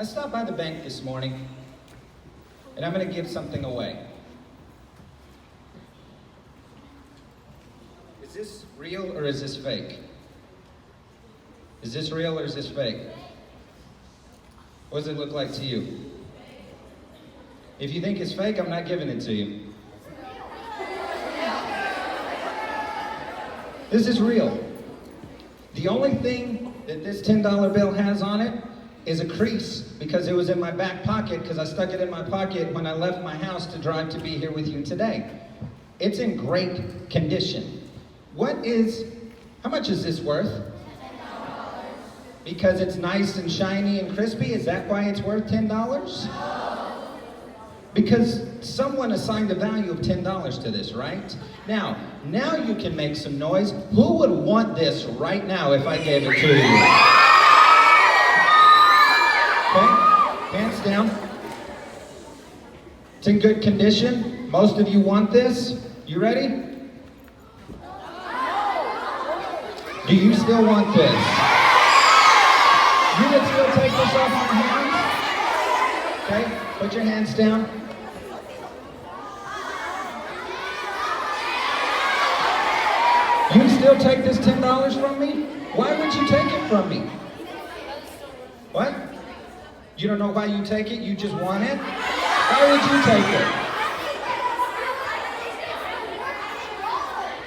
I stopped by the bank this morning, and I'm going to give something away. Is this real or is this fake? Is this real or is this fake? What does it look like to you? If you think it's fake, I'm not giving it to you. This is real. The only thing that this $10 bill has on it is a crease because it was in my back pocket because I stuck it in my pocket when I left my house to drive to be here with you today. It's in great condition. How much is this worth? $10. Because it's nice and shiny and crispy, is that why it's worth $10? No. Because someone assigned a value of $10 to this, right? Now you can make some noise. Who would want this right now if I gave it to you? Okay, hands down. It's in good condition. Most of you want this. You ready? Do you still want this? You would still take this off my hands? Okay, put your hands down. You'd still take this $10 from me? Why would you take it from me? What? You don't know why you take it? You just want it? Why would you take it?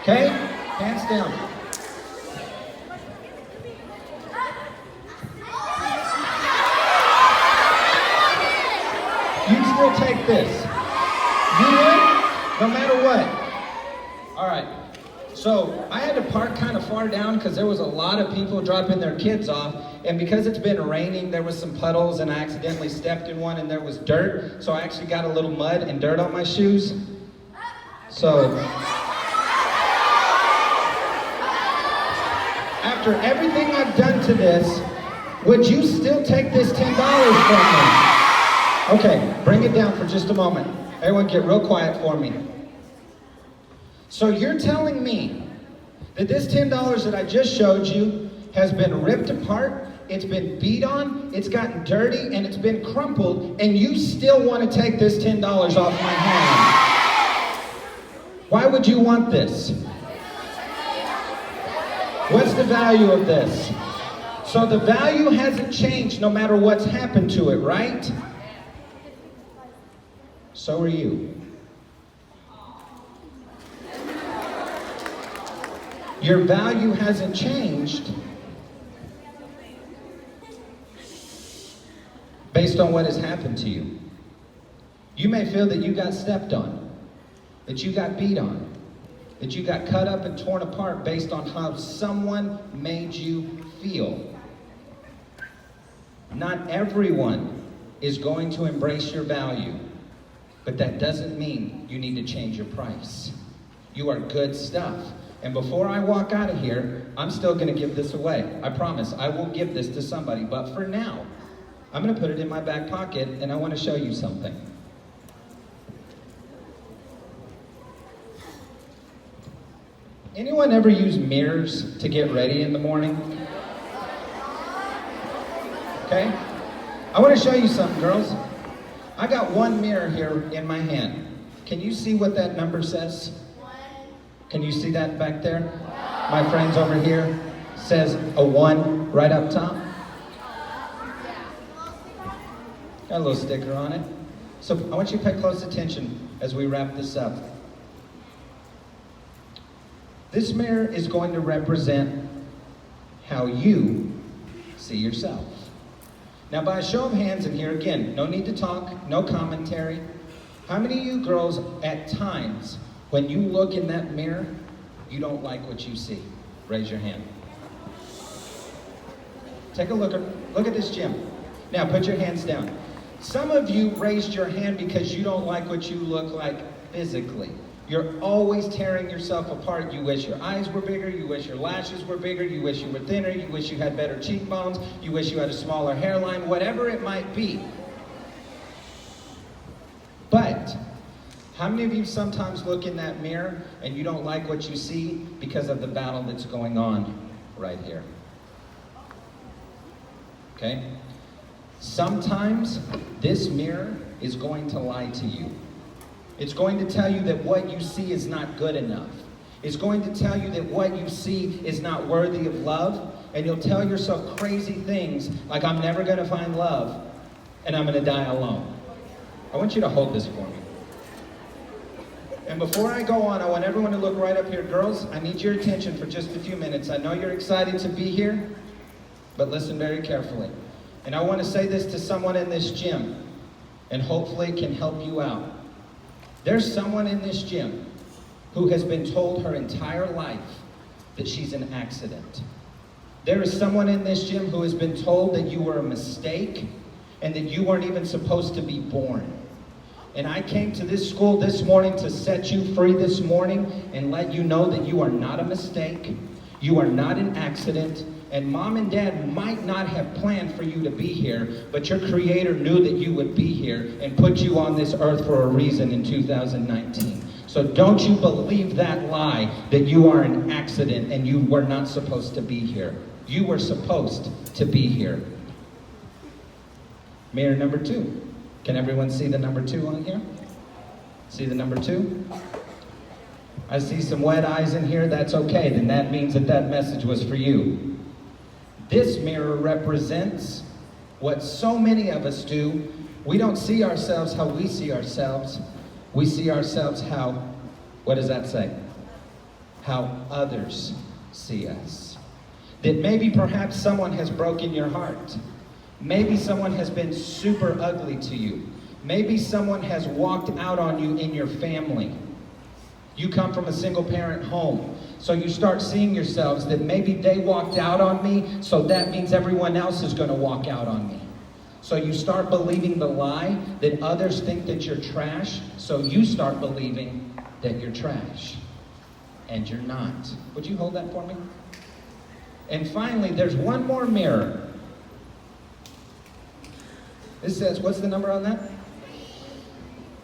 Okay, hands down. You'd still take this. You would? No matter what. All right. So I had to park kind of far down because there was a lot of people dropping their kids off. And because it's been raining, there was some puddles and I accidentally stepped in one and there was dirt. So I actually got a little mud and dirt on my shoes. So after everything I've done to this, would you still take this $10 from me? Okay, bring it down for just a moment. Everyone get real quiet for me. So you're telling me that this $10 that I just showed you has been ripped apart, it's been beat on, it's gotten dirty, and it's been crumpled, and you still want to take this $10 off my hand? Why would you want this? What's the value of this? So the value hasn't changed no matter what's happened to it, right? So are you. Your value hasn't changed based on what has happened to you. You may feel that you got stepped on, that you got beat on, that you got cut up and torn apart based on how someone made you feel. Not everyone is going to embrace your value. But that doesn't mean you need to change your price. You are good stuff. And before I walk out of here, I'm still going to give this away. I promise I will give this to somebody. But for now, I'm going to put it in my back pocket and I want to show you something. Anyone ever use mirrors to get ready in the morning? Okay? I want to show you something, girls. I got one mirror here in my hand. Can you see what that number says? 1. Can you see that back there? My friends over here says a 1 right up top. Got a little sticker on it. So I want you to pay close attention as we wrap this up. This mirror is going to represent how you see yourself. Now, by a show of hands in here, again, no need to talk, no commentary. How many of you girls, at times, when you look in that mirror, you don't like what you see? Raise your hand. Take a look at this gym. Now, put your hands down. Some of you raised your hand because you don't like what you look like physically. You're always tearing yourself apart. You wish your eyes were bigger, you wish your lashes were bigger, you wish you were thinner, you wish you had better cheekbones, you wish you had a smaller hairline, whatever it might be. But how many of you sometimes look in that mirror and you don't like what you see because of the battle that's going on right here? Okay? Sometimes this mirror is going to lie to you. It's going to tell you that what you see is not good enough. It's going to tell you that what you see is not worthy of love, and you'll tell yourself crazy things like, I'm never going to find love, and I'm going to die alone. I want you to hold this for me. And before I go on, I want everyone to look right up here. Girls, I need your attention for just a few minutes. I know you're excited to be here, but listen very carefully. And I want to say this to someone in this gym, and hopefully it can help you out. There's someone in this gym who has been told her entire life that she's an accident. There is someone in this gym who has been told that you were a mistake and that you weren't even supposed to be born. And I came to this school this morning to set you free this morning and let you know that you are not a mistake, you are not an accident, and mom and dad might not have planned for you to be here, but your creator knew that you would be here and put you on this earth for a reason in 2019. So don't you believe that lie that you are an accident and you were not supposed to be here. You were supposed to be here. Mirror number 2. Can everyone see the number 2 on here? See the number 2? I see some wet eyes in here. That's okay. Then that means that that message was for you. This mirror represents what so many of us do. We don't see ourselves how we see ourselves. We see ourselves how, what does that say? How others see us. That maybe perhaps someone has broken your heart. Maybe someone has been super ugly to you. Maybe someone has walked out on you in your family. You come from a single parent home. So you start seeing yourselves that maybe they walked out on me, so that means everyone else is going to walk out on me. So you start believing the lie that others think that you're trash, so you start believing that you're trash. And you're not. Would you hold that for me? And finally, there's one more mirror. This says, what's the number on that?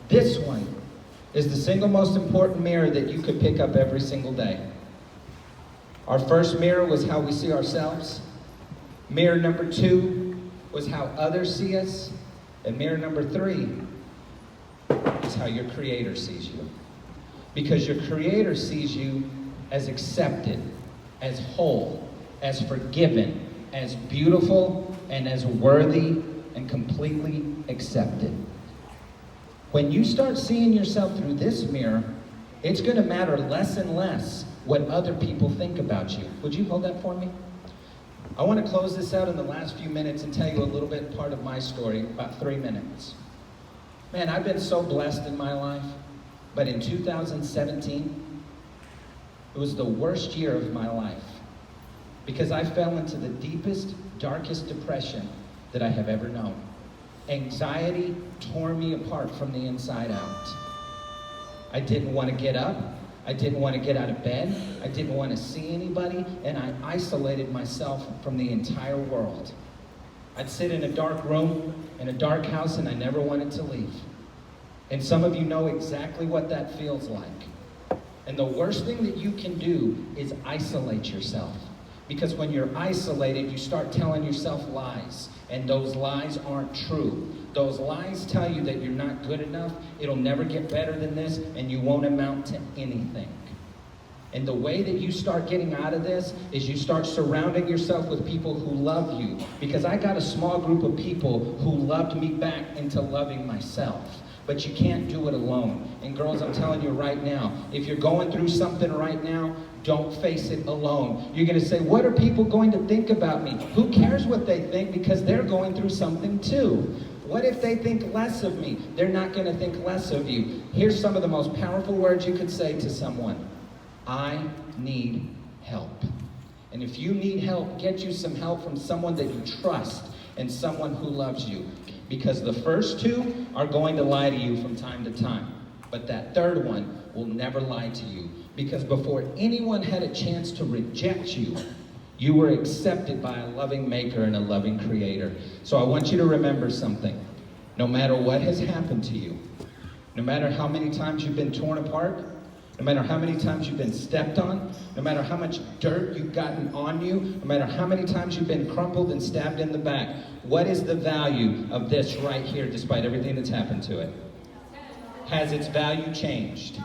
This one is the single most important mirror that you could pick up every single day. Our first mirror was how we see ourselves. Mirror number 2 was how others see us. And mirror number 3 is how your creator sees you. Because your creator sees you as accepted, as whole, as forgiven, as beautiful, and as worthy and completely accepted. When you start seeing yourself through this mirror, it's going to matter less and less what other people think about you. Would you hold that for me? I want to close this out in the last few minutes and tell you a little bit part of my story, about 3 minutes. Man, I've been so blessed in my life, but in 2017, it was the worst year of my life because I fell into the deepest, darkest depression that I have ever known. Anxiety tore me apart from the inside out. I didn't want to get up. I didn't want to get out of bed. I didn't want to see anybody, and I isolated myself from the entire world. I'd sit in a dark room, in a dark house, and I never wanted to leave. And some of you know exactly what that feels like. And the worst thing that you can do is isolate yourself. Because when you're isolated, you start telling yourself lies. And those lies aren't true. Those lies tell you that you're not good enough, it'll never get better than this, and you won't amount to anything. And the way that you start getting out of this is you start surrounding yourself with people who love you. Because I got a small group of people who loved me back into loving myself. But you can't do it alone. And girls, I'm telling you right now, if you're going through something right now, don't face it alone. You're going to say, what are people going to think about me? Who cares what they think because they're going through something too? What if they think less of me? They're not going to think less of you. Here's some of the most powerful words you could say to someone. I need help. And if you need help, get you some help from someone that you trust and someone who loves you. Because the first 2 are going to lie to you from time to time. But that third one will never lie to you. Because before anyone had a chance to reject you, you were accepted by a loving maker and a loving creator. So I want you to remember something. No matter what has happened to you, no matter how many times you've been torn apart, No matter how many times you've been stepped on, no matter how much dirt you've gotten on you, no matter how many times you've been crumpled and stabbed in the back, what is the value of this right here despite everything that's happened to it? Has its value changed?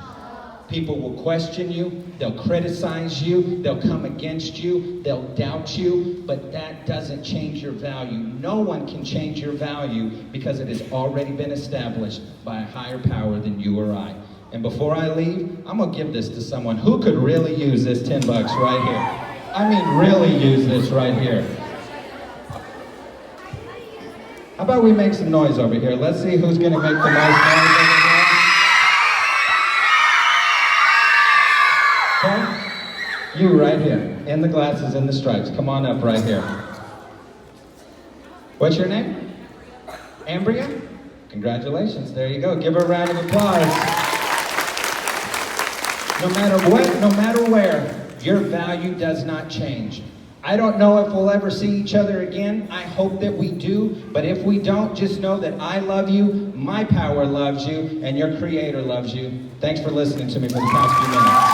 People will question you, they'll criticize you, they'll come against you, they'll doubt you, but that doesn't change your value. No one can change your value because it has already been established by a higher power than you or I. And before I leave, I'm gonna give this to someone who could really use this 10 bucks right here. I mean, really use this right here. How about we make some noise over here? Let's see who's gonna make the most noise over here. Okay? You right here, in the glasses and the stripes. Come on up right here. What's your name? Ambria? Congratulations, there you go. Give her a round of applause. No matter what, no matter where, your value does not change. I don't know if we'll ever see each other again. I hope that we do. But if we don't, just know that I love you, MyPower loves you, and your Creator loves you. Thanks for listening to me for the past few minutes.